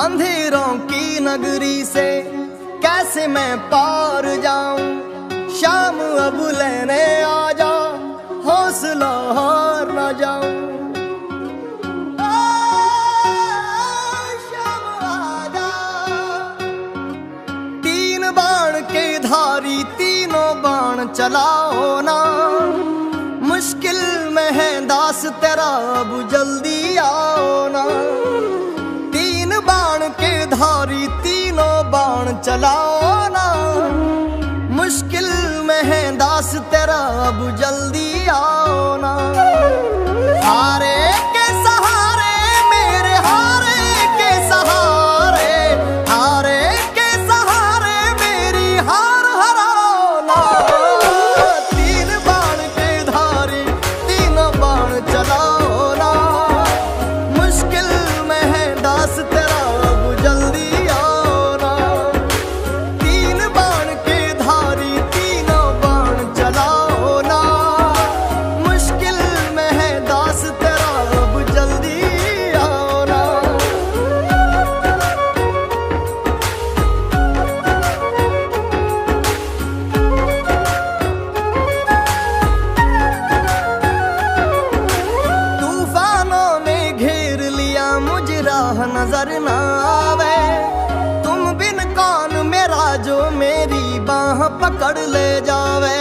अंधेरों की नगरी से कैसे मैं पार जाऊं। शाम अब लेने आ जा, हौसला हार न जाऊं। शाम आजा, तीन बाण के धारी तीनों बाण चलाओ ना। मुश्किल में है दास तेरा, अब जल्दी आओ ना। तीन बाण के धारी तीनों बाण चलाओ ना। मुश्किल में है दास तेरा, अब जल्दी आओ ना। हारे के सहारे मेरे, हारे के सहारे, हारे के सहारे मेरी हार हराओ ना। तीन बाण के धारी तीनों बाण चलाओ ना। मुश्किल में है दास तेरा, अब जल्दी आओ ना। तीन बाण के धारी तीनों बाण चलाओ ना। मुश्किल में है दास तेरा, अब जल्दी आओ ना। तूफानों ने घेर लिया मुझे, राह नजर न आवे। तुम बिन कौन मेरा, जो मेरी बाह पकड़ ले जावे।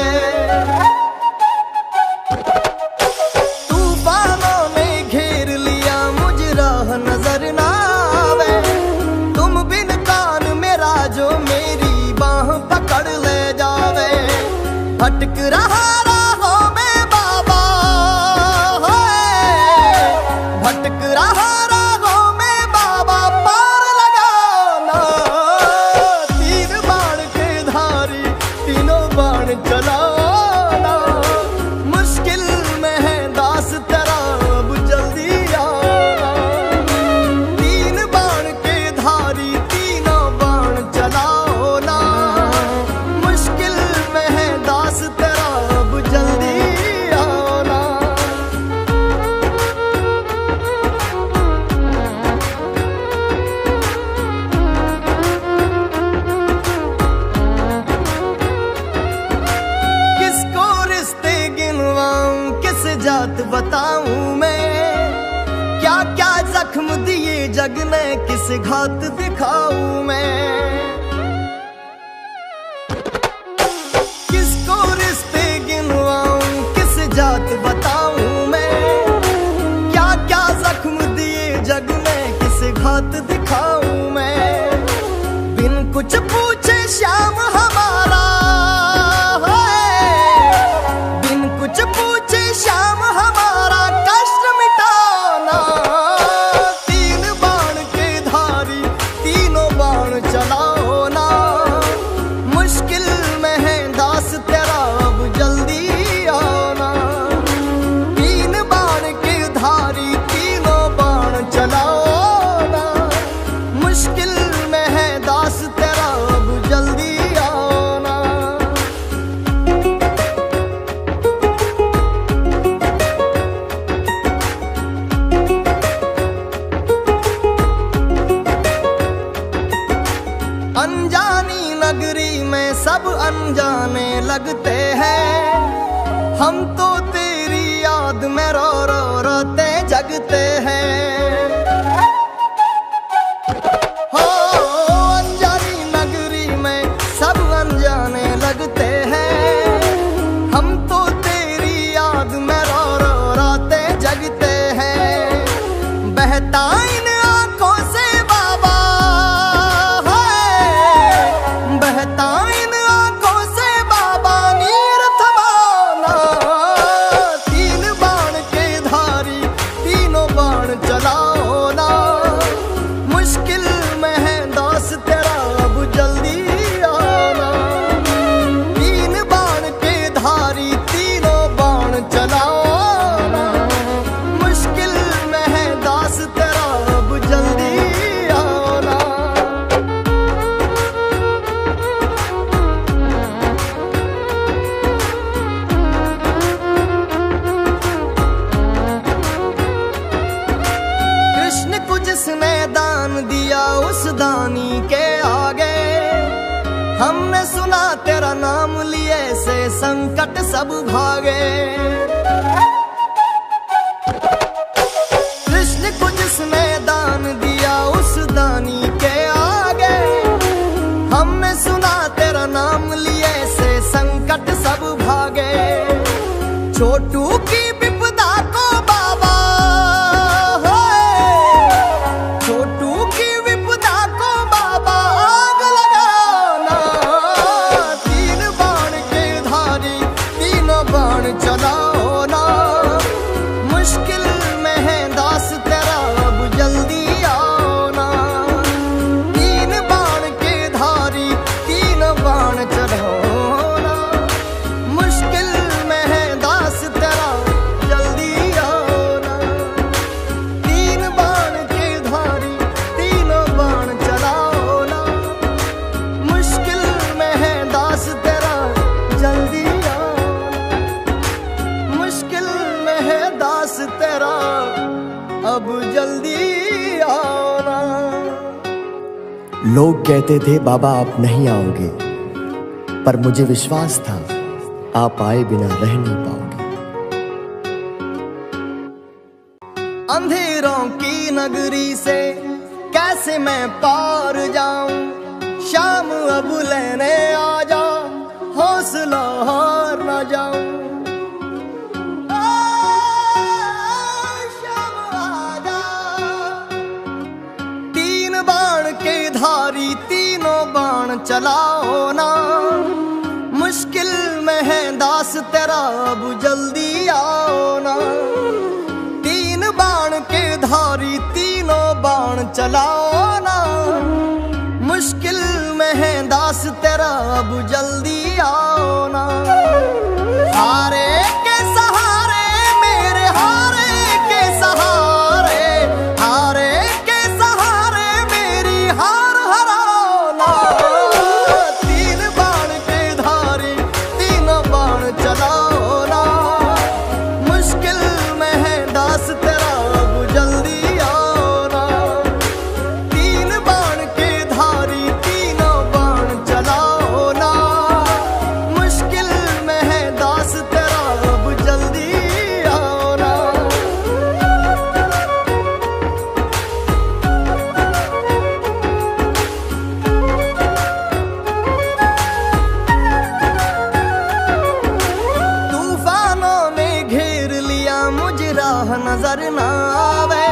तूफानों ने घेर लिया मुझे, राह नजर न आवे। तुम बिन कौन मेरा, जो मेरी बाह पकड़ ले जावे। भटक रहा राहों में बाबा, भटक रहा राहों में बाबा, पार लगाओ ना। तीन बाण के धारी तीनों बाण चलाओ ना। मुश्किल में है दास तेरा, अब जल्दी आओ ना। तीन बाण के धारी तीनों बाण चलाओ ना। मुश्किल में है दास तेरा, अब जल्दी आओ ना। किसको रिश्ते गिनवाऊं, किस जात बताऊं मैं। क्या क्या जख्म दिए जग ने, किस घात दिखाऊं मैं। किसको रिश्ते गिनवाऊं, किस जात बताऊं मैं। क्या क्या जख्म दिए जग ने, किस घात दिखाऊं मैं। बिन कुछ पूछे श्याम हमारा, बिन कुछ पूछे श्याम हमारा, कष्ट मिटाना। तीन बाण के धारी तीनों बाण चलाओ ना। मुश्किल में है दास तेरा, अब जल्दी आओ ना। तीन बाण के धारी तीनों बाण चलाओ ना। मुश्किल में है दास तेरा, अब जल्दी आओ ना। अनजानी नगरी में सब अनजाने लगते हैं। हम तो तेरी याद में रो रो रोते जगते हैं। हो अनजानी नगरी में सब अनजाने लगते हैं। हम तो तेरी याद में रो रो रोते जगते हैं। बहता इन आंखों से बाबा, बहता इन आंखों से बाबा, नीर थमाना। तीन बाण के धारी तीनों बाण चलाओ ना। मुश्किल दानी के आगे। हमने सुना तेरा नाम लिए से संकट सब भागे। कृष्ण को जिसने दान दिया उस दानी के आगे। हमने सुना तेरा नाम लिए से संकट सब भागे। छोटू की विपदा को बाबा, छोटू की विपदा को बाबा आग लगाना। तीन बाण के धारी तीनों बाण चलाओ ना। मुश्किल में है दास तेरा अब जल्दी आओ ना। तीन बाण के धारी तीनों बाण चलाओ ना। मुश्किल में है दास तेरा जल्दी आओ ना। तीन बाण के धारी तीनों बाण चलाओ ना। मुश्किल में है दास तेरा जल्दी आओ ना। मुश्किल में है दास तेरा अब जल्दी आओ ना। लोग कहते थे बाबा आप नहीं आओगे, पर मुझे विश्वास था आप आए बिना रह नहीं पाओगे। अंधेरों की नगरी से कैसे मैं पार जाऊं। शाम अब लेने आ जा, हौसला हार न जाऊं। शाम आ जा। तीन बाण के धारी तीनों बाण चलाओ ना। मुश्किल में है दास तेरा अब जल्दी आओ ना। तीन बाण के धारी तीनों बाण चलाओ ना। मुश्किल में है दास तेरा अब जल्दी आओ ना। हारे के सहारे मेरे हारे के सहारे, हारे के सहारे मेरी हार हराओ ना। तीन बाण के धारी तीनों बाण चलाओ ना। मुश्किल में है दास तेरा अब जल्दी आओ ना। तीन बाण के धारी तीनों बाण चलाओ ना। मुश्किल में है दास तेरा अब जल्दी आओ ना। तूफानों ने घेर लिया मुझे राह नजर ना आवे।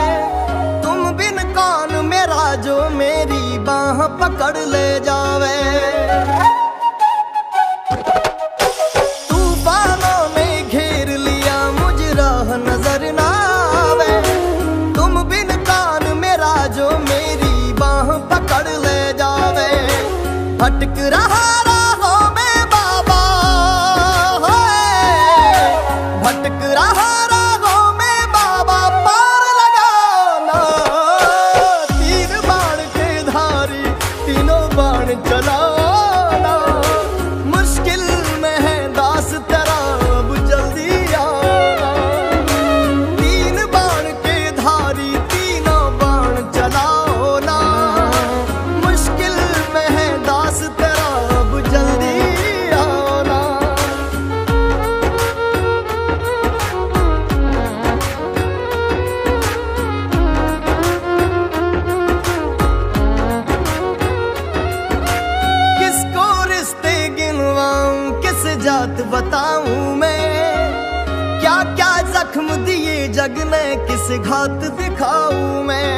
तुम बिन कौन मेरा जो मेरी बाह पकड़ ले जावे। तूफानों ने घेर लिया मुझे राह नजर ना आवे। तुम बिन कौन मेरा जो मेरी बाह पकड़ ले जावे। भटक रहा राहों में बाबा, भटक रहा राहों में बाबा पार लगाना। तीन बाण के धारी तीनों बाण चलाओ ना। मुश्किल में है दास तेरा अब जल्दी आओ ना। तीन बाण के धारी तीनों बाण चलाओ ना। मुश्किल में है दास तेरा अब जल्दी आओ ना। किसको रिश्ते गिनवाऊं किस जात बताऊं मैं। क्या क्या जख्म दिए जग ने किस घात दिखाऊं मैं।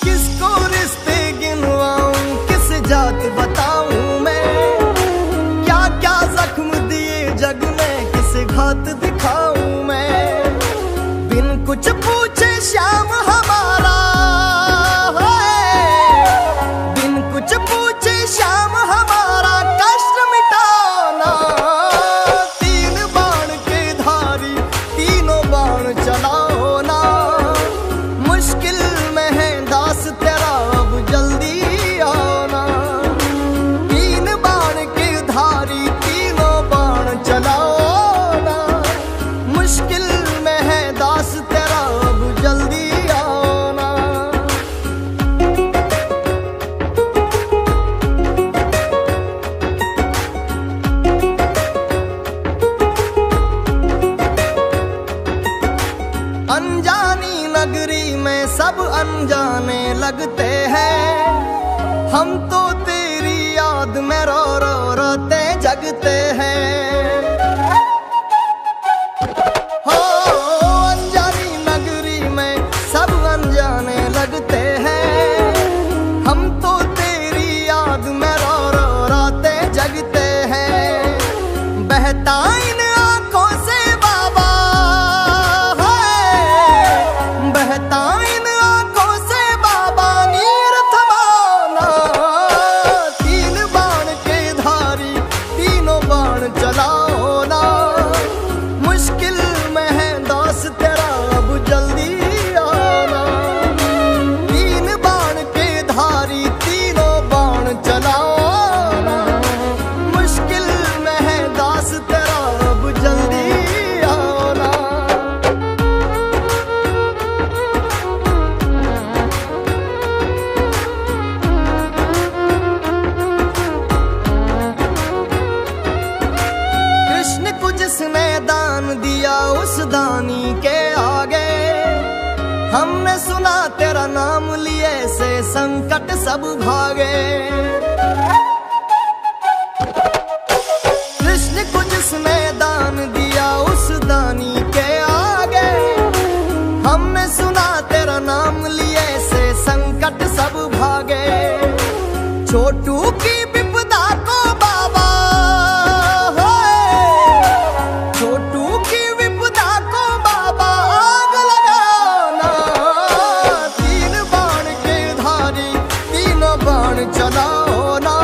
किसको रिश्ते गिनवाऊं किस जात बताऊं मैं। क्या क्या जख्म दिए जग ने किस घात दिखाऊं मैं। बिन कुछ पूछे श्याम हमारा, बिन कुछ पूछे श्याम हमारा कष्ट मिटाना। तीन बाण के धारी तीनों बाण चला अनजानी नगरी में सब अनजाने लगते हैं। हम तो तेरी याद में रो रो रोते जगते हैं। हो अनजानी नगरी में सब अनजाने लगते हैं। हम तो तेरी याद में रो रो रोते जगते हैं। बहता इन आंखों से बाबा है, बहता इन आंखों से बाबा नीर थमाना। तीन बाण के धारी तीनों बाण चलाओ ना। मुश्किल में है दास तेरा अब जल्दी आना। तीन बाण के धारी तीनों बाण चलाओ ना। मुश्किल में है दास तेरा अब जल्दी आना। कृष्ण को जिसने दान दिया उस दानी के आगे, हमने सुना तेरा नाम लिए से संकट सब भागे। कृष्ण को जिसने दान दिया उस दानी के आगे, हमने सुना तेरा नाम लिए से संकट सब भागे। छोटू की विपदा को बाबा छोटू की विपदा को बाबा आग लगाना। तीन बाण के धारी तीनों बाण चलाओ ना।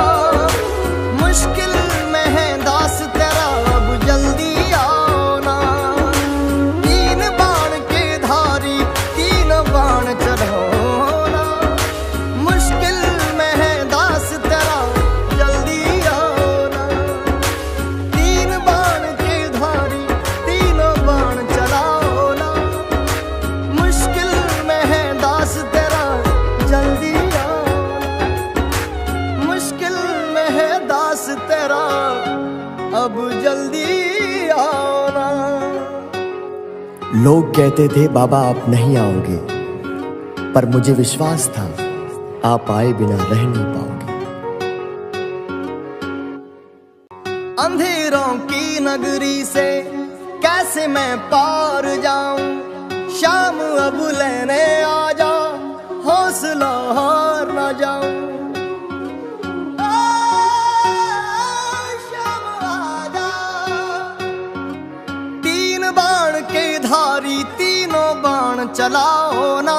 मुश्किल में है दास तेरा अब जल्दी आओ ना। तीन बाण के धारी तीनों बाण चलाओ ना। मुश्किल में है दास तेरा जल्दी आओ ना। तीन बाण के धारी तीनों बाण चलाओ ना। मुश्किल में है दास तेरा जल्दी आओ ना। मुश्किल में है दास तेरा अब जल्दी आओ ना। लोग कहते थे बाबा आप नहीं आओगे, पर मुझे विश्वास था आप आए बिना रह नहीं पाओगे। अंधेरों की नगरी से कैसे मैं पार जाऊं। शाम अब लेने आ जा, हौसला हार ना जाऊं। शाम आ जा। तीन बाण के धारी तीनों बाण चलाओ ना।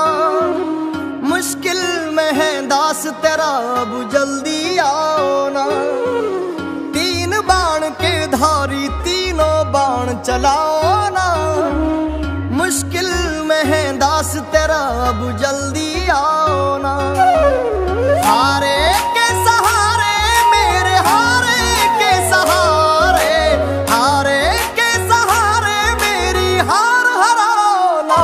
मुश्किल में है दास तेरा अब जल्दी आओ ना। तीन बाण के धारी तीनों बाण चलाओ ना। मुश्किल में है दास तेरा अब जल्दी आओ ना। हारे के सहारे मेरे हारे के सहारे, हारे के सहारे मेरी हार हराओ ना।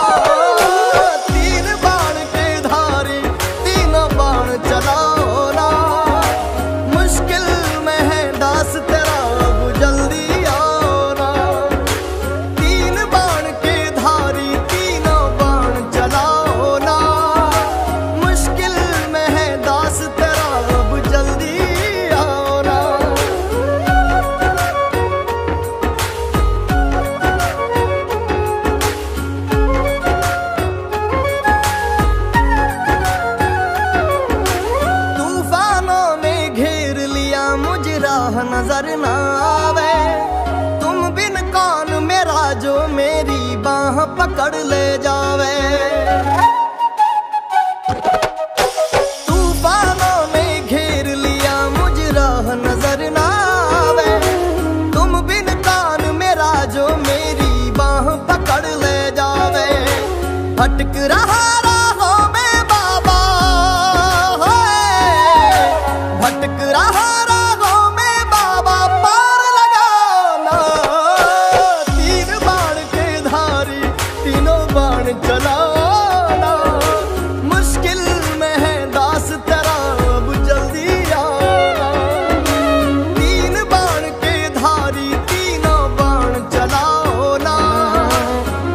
तीन बाण के धारी तीनों बाण चलाओ ना। मुश्किल में है दास तेरा अब जल्दी आओ ना। तीन बाण के धारी तीनों बाण चलाओ ना। मुश्किल में है दास तेरा अब जल्दी आओ ना। तूफानों ने घेर लिया मुझे राह नजर ना आवे। तुम बिन कौन मेरा जो मेरी बाह पकड़ ले जावे। तूफानों ने घेर लिया मुझे राह नजर ना आवे। तुम बिन कौन मेरा जो मेरी बाह पकड़ ले जावे। भटक रहा राहों में बाबा है, भटक रहा राहों में बाबा पार लगाना। तीन बाण के धारी तीनों बाण चलाना। मुश्किल में है दास तेरा अब जल्दी आना। तीन बाण के धारी तीनों बाण चलाओ ना।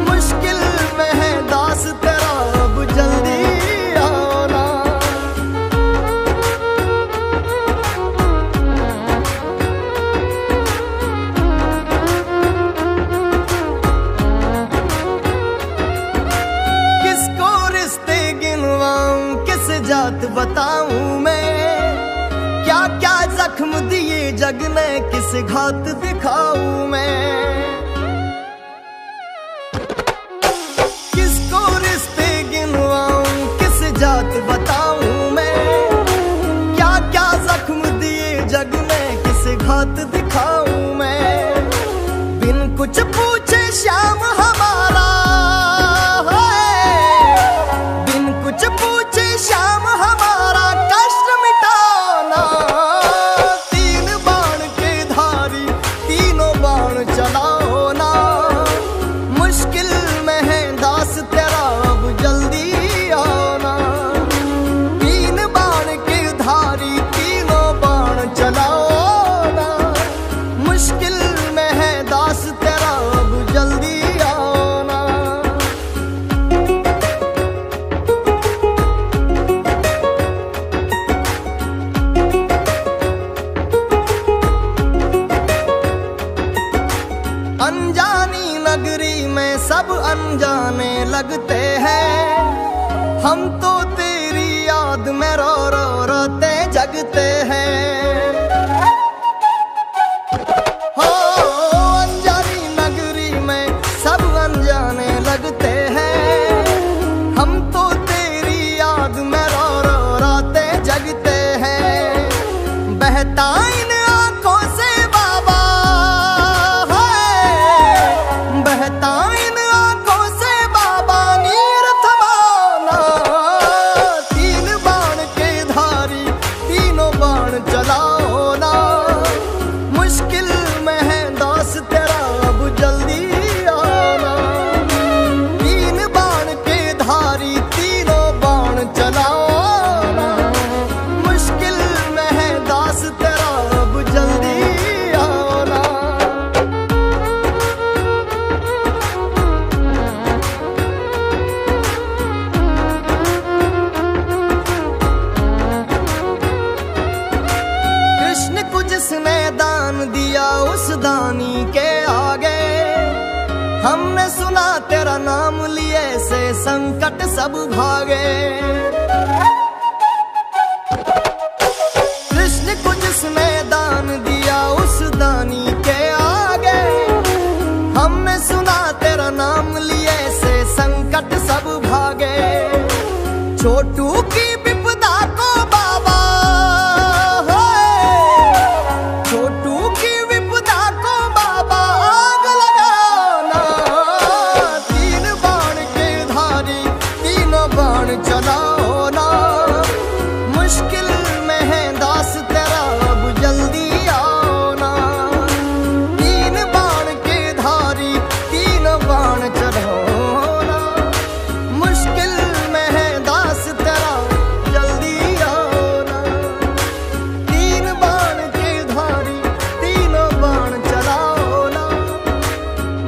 मुश्किल में है दास तेरा जात बताऊं मैं, क्या क्या जख्म दिए जग ने किस घात दिखाऊं मैं। किसको रिश्ते गिनवाऊं किस जात बताऊं मैं, क्या क्या जख्म दिए जग ने किस घात दिखाऊं मैं। बिन कुछ पूछे श्याम हमारा है, बिन कुछ पूछे श्याम हमारा कष्ट मिटाना। तीन बाण के धारी तीनों बाण चलाओ ना, मुश्किल में है दास तेरा अब जल्दी आना। तीन बाण के धारी तीनों बाण चलाओ ना, मुश्किल में है दास तेरा अब जल्दी आना। अनजानी नगरी में सब अनजाने लगते हैं, हम तो तेरी याद में रो रो रोते जगते हैं। हो अनजानी नगरी में सब अनजाने लगते हैं, हम तो तेरी याद में रो रो रोते जगते हैं। बहता इन आंखों से बाबा है, बहता इन आंखों से बाबा नीर थमाना। तीन बाण के धारी तीनों बाण चलाओ ना, मुश्किल में है दास तेरा अब जल्दी आना। तीन बाण के धारी तीनों बाण चलाओ ना, मुश्किल में है दास तेरा अब जल्दी आना। कृष्ण को जिसने दान दिया उस दानी के आगे, हमने सुना तेरा नाम लिए से संकट सब भागे। कृष्ण को जिसने दान दिया उस दानी के आगे, हमने सुना तेरा नाम लिए से संकट सब भागे। छोटू की विपदा को बाबा है, छोटू की विपदा को बाबा आग लगाना। तीन बाण के धारी तीनों बाण चलाओ ना, मुश्किल में है दास तेरा अब जल्दी आना। तीन बाण के धारी तीनों बाण चलाओ ना, मुश्किल में है दास तेरा जल्दी आना। तीन बाण के धारी तीनों बाण चलाओ ना,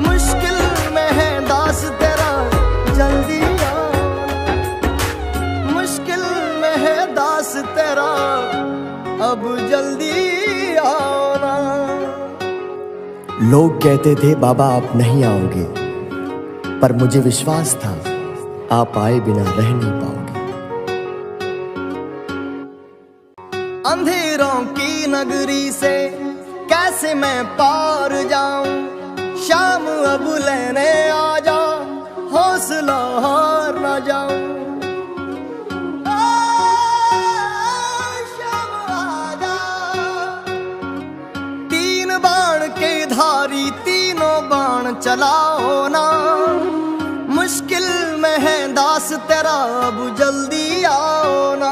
मुश्किल में है दास तेरा जल्दी आना। मुश्किल में है दास तेरा अब जल्दी आना। लोग कहते थे बाबा आप नहीं आओगे, पर मुझे विश्वास था आप आए बिना रह नहीं पाओगे। अंधेरों की नगरी से कैसे मैं पार जाऊं, शाम अब लेने आ जा, हौसला हार न जाऊं। शाम आ जा। तीन बाण के धारी तीनों बाण चलाओ ना, मुश्किल में है दास तेरा अब जल्दी आओ ना।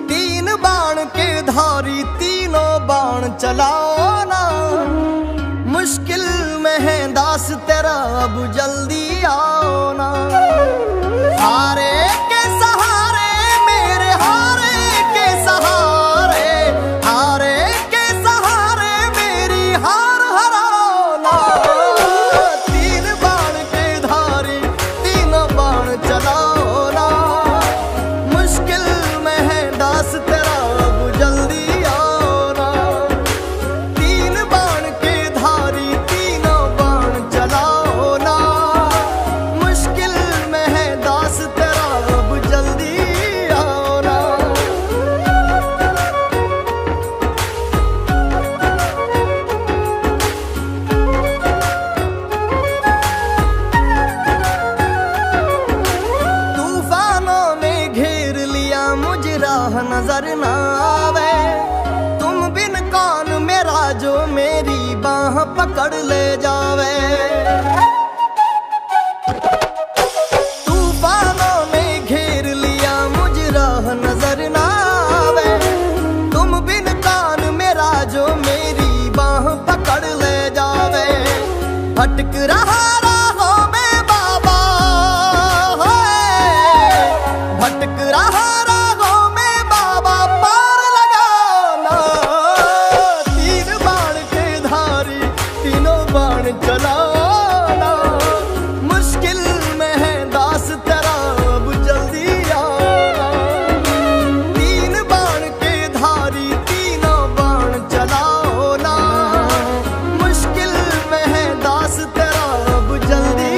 तीन बाण के धारी तीनों बाण चलाओ ना, मुश्किल में है दास तेरा अब जल्दी आओ ना। हारे के सहारे मेरे हारे के सहारे, हारे के सहारे मेरी हार हराओ ना। तीन बाण के धारी तीनों बाण चलाओ ना, मुश्किल में है दास तेरा अब जल्दी आओ ना। तीन बाण के धारी तीनों बाण चलाओ ना, मुश्किल में है राह नजर ना आवे। तुम बिन कौन मेरा जो मेरी बाह पकड़ ले जावे। तूफानों ने घेर लिया मुझ राह नजर ना आवे। तुम बिन कौन मेरा जो मेरी बाह पकड़ ले जावे। भटक रहा राहों में बाबा, भटक रहा राहों में बाबा, पार लगाना। तीन बाण के धारी तीनों बाण चलाना। मुश्किल में है दास तेरा अब जल्दी आना। तीन बाण के धारी तीनों बाण चलाओ ना। मुश्किल में है दास तेरा अब जल्दी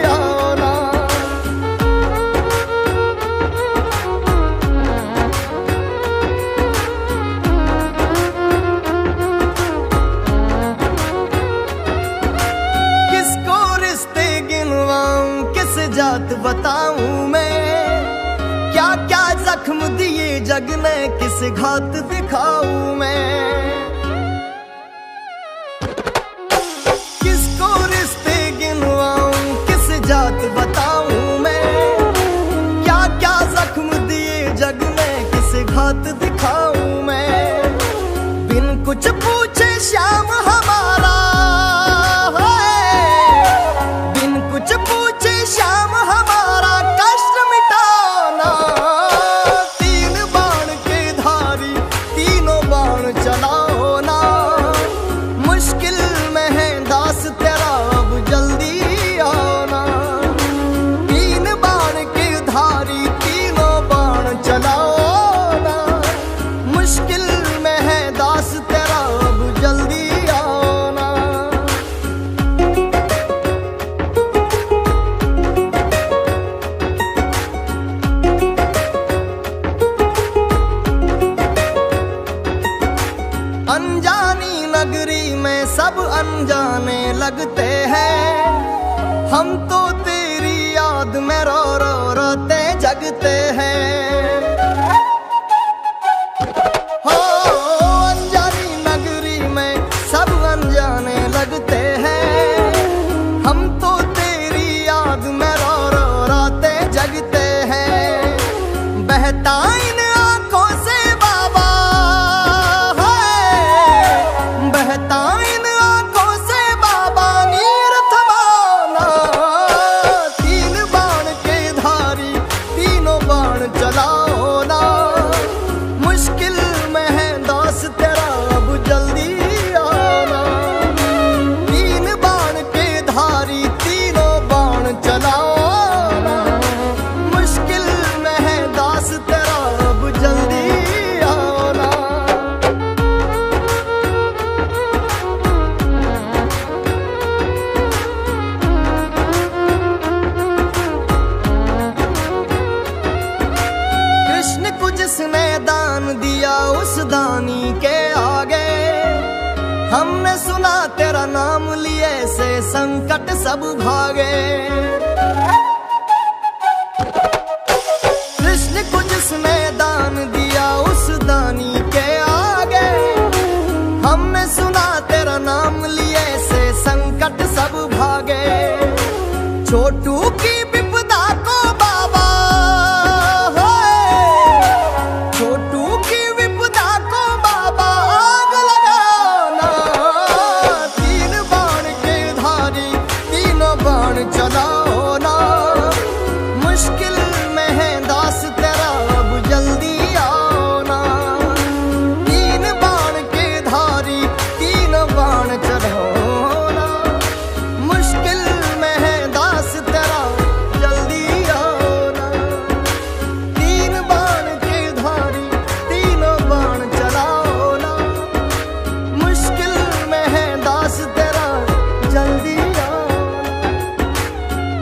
आना। किसको रिश्ते गिनवाऊं किस जात बताऊं मैं। क्या क्या जख्म दिए जग ने किस घात दिखाऊं मैं। किसको रिश्ते गिनवाऊं किस जात बताऊं मैं। क्या क्या जख्म दिए जग ने किस घात दिखाऊं मैं। बिन कुछ पूछे श्याम हमारा है। बिन कुछ पूछे श्याम हमारा कष्ट मिटाना। तीन बाण के धारी तीनों बाण चलाओ ना। मुश्किल में है दास तेरा अब जल्दी आना। तीन बाण के धारी तीनों बाण चलाओ ना। मुश्किल में है दास तेरा अब जल्दी आना। अनजानी नगरी में सब अनजाने लगते हैं। हम तो तेरी याद में रो रो रोते जगते हैं। हो अनजानी नगरी में सब अनजाने लगते हैं। हम तो तेरी याद में रो रो रोते जगते हैं। बहता इन आंखों से बाबा है। बहता इन आंखों से बाबा नीर थमाना। तीन बाण के धारी तीनों बाण चलाओ ना। मुश्किल में है दास तेरा अब जल्दी आना। तीन बाण के धारी तीनों बाण चलाओ ना। मुश्किल में है दास तेरा अब जल्दी आना। कृष्ण को जिसने दान दिया उस दानी के आगे। हमने सुना तेरा नाम लिए से संकट सब भागे। कृष्ण को जिसने दान दिया उस दानी के आगे। हमने सुना तेरा नाम लिए से संकट सब भागे। छोटू की विपदा को बाबा होए। छोटू की विपदा को बाबा आग लगाना। तीन बाण के धारी तीनों बाण चलाओ ना। मुश्किल में है दास तेरा अब जल्दी आना। तीन बाण के धारी तीनों बाण चलाओ ना। मुश्किल में है दास तेरा जल्दी आना। तीन बाण के धारी तीनों बाण चलाओ ना। मुश्किल में है दास तेरा जल्दी आना।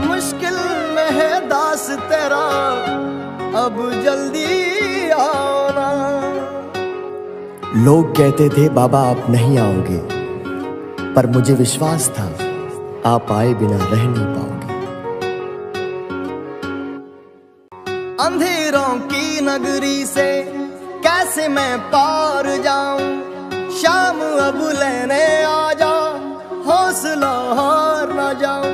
मुश्किल में है दास तेरा अब जल्दी आना। लोग कहते थे बाबा आप नहीं आओगे, पर मुझे विश्वास था आप आए बिना रह नहीं पाओगे। अंधेरों की नगरी से कैसे मैं पार जाऊं, शाम अब लेने आ जा, हौसला हार ना जाऊं।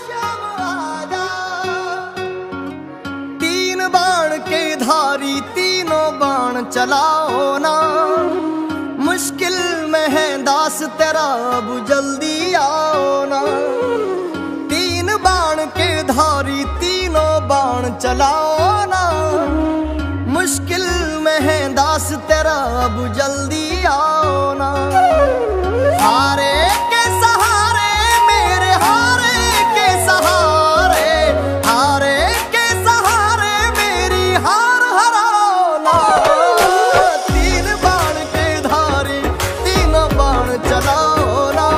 शाम आजा, तीन बाण के धारी तीनों बाण चलाओ ना, मुश्किल में है दास तेरा अब जल्दी आओ ना। तीन बाण के धारी तीनों बाण चलाओ ना, मुश्किल में है दास तेरा अब जल्दी आओ ना। हारे के सहारे मेरे हारे के सहारे, हारे के सहारे मेरी हार हराओ ना। तीन बाण के धारी तीनों बाण चलाओ ना,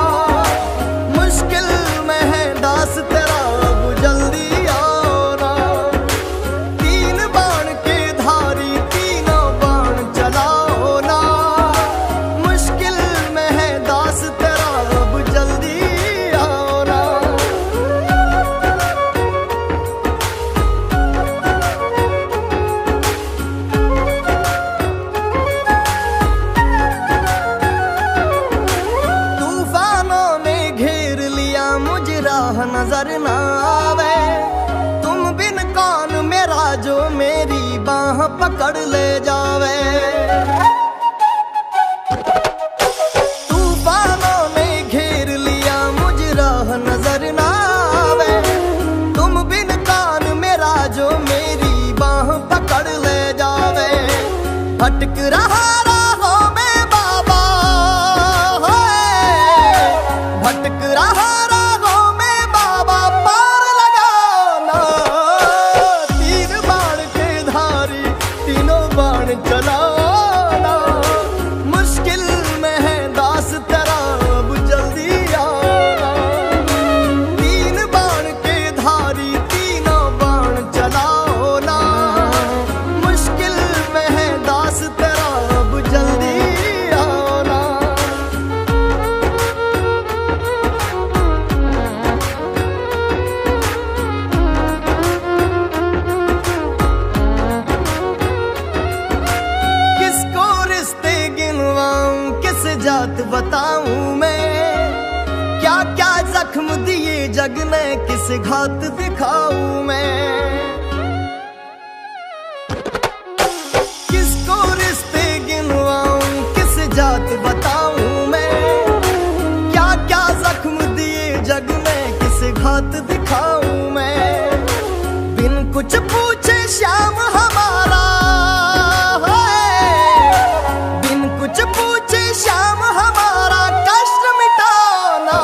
मुश्किल में है दास तेरा अब जल्दी आओ ना। तीन बाण के धारी तीनों बाण चलाओ ना, मुश्किल में है दास तेरा अब जल्दी आओ ना। तूफानों ने घेर लिया मुझे राह नजर ना आवे, तुम बिन कौन मेरा जो मेरी बाह पकड़ ले जावे। तूफानों ने घेर लिया मुझे राह नजर ना आवे, तुम बिन कौन मेरा जो मेरी बाह पकड़ ले जावे। भटक रहा राहों में बाबा, भटक रहा राहों में बाबा, पार लगाओ ना। तीन बाण के धारी तीनों बाण चलाओ ना, मुश्किल में है दास तेरा अब जल्दी आओ ना। तीन बाण के धारी तीनों बाण चलाओ ना, मुश्किल में है दास तेरा अब जल्दी आओ ना। किसको रिश्ते गिनवाऊं, किस जात बताऊं मैं, क्या क्या जख्म दिए जग ने, किस घात दिखाऊं मैं। किसको रिश्ते गिनवाऊं, किस जात बताऊं मैं, क्या क्या जख्म दिए जग ने, किस घात दिखाऊं मैं। बिन कुछ पूछे श्याम हमारा, बिन कुछ पूछे श्याम हमारा, कष्ट मिटाना।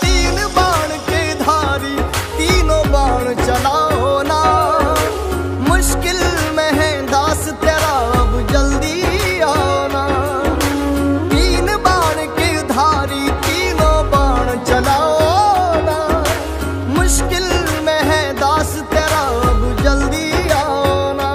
तीन बाण के धारी तीनों बाण चलाओ ना, मुश्किल में है दास तेरा अब जल्दी आओ ना। तीन बाण के धारी तीनों बाण चलाओ ना, मुश्किल में है दास तेरा अब जल्दी आओ ना।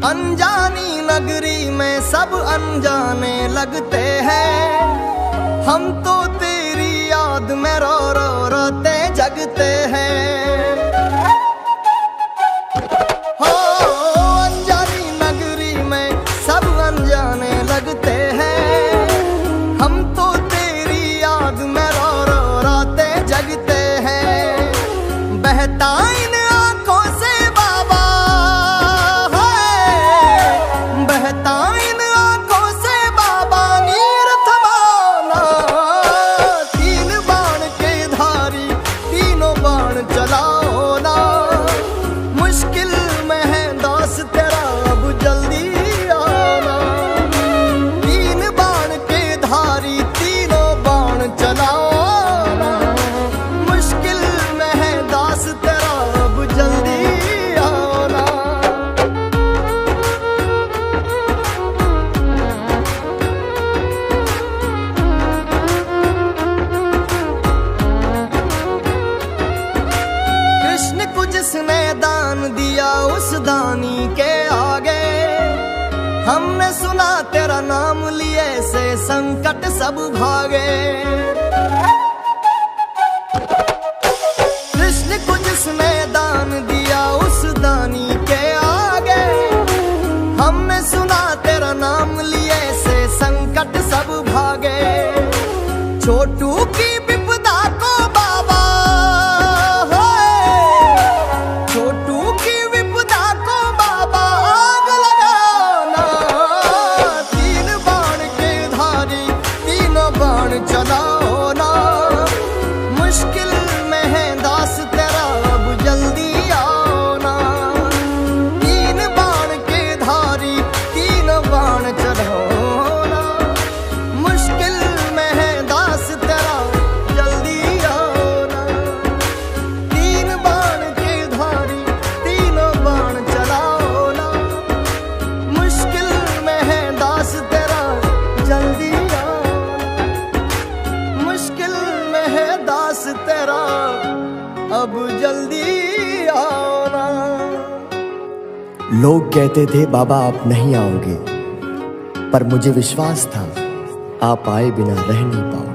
अनजानी नगरी में सब अनजाने लगते हैं, हम तो तेरी याद में रो रो रोते जगते हैं। हो अनजानी नगरी में सब अनजाने लगते हैं, हम तो तेरी याद में रो रो रोते जगते हैं। बहता इन आंखों से बाबा, बहता इन आंखों से बाबा, नीर थमाना। तीन बाण के धारी तीनों बाण चलाओ ना, मुश्किल में है दास तेरा अब जल्दी आना। तीन बाण के धारी तीनों बाण चलाओ ना, मुश्किल में है दास तेरा अब जल्दी आना। कृष्ण को जिसने दान दिया, उस दानी के आगे हमने सुना तेरा नाम लिए से संकट सब भागे। कृष्ण को जिसने दान दिया उस दानी के आगे, हमने सुना तेरा नाम लिए से संकट सब भागे। छोटू की विपदा को बाबा, छोटू की विपदा को बाबा आग लगाना। तीन बाण के धारी तीनों बाण चलाओ ना, मुश्किल में है दास तेरा अब जल्दी आओ ना। तीन बाण के धारी तीनों बाण चलाओ ना, मुश्किल में है दास तेरा जल्दी आओ ना। तीन बाण के धारी तीनों बाण चलाओ ना, मुश्किल में है दास तेरा जल्दी आओ ना। मुश्किल में है दास तेरा अब जल्दी आओ ना। लोग कहते थे बाबा आप नहीं आओगे, पर मुझे विश्वास था आप आए बिना रह नहीं पाओगे।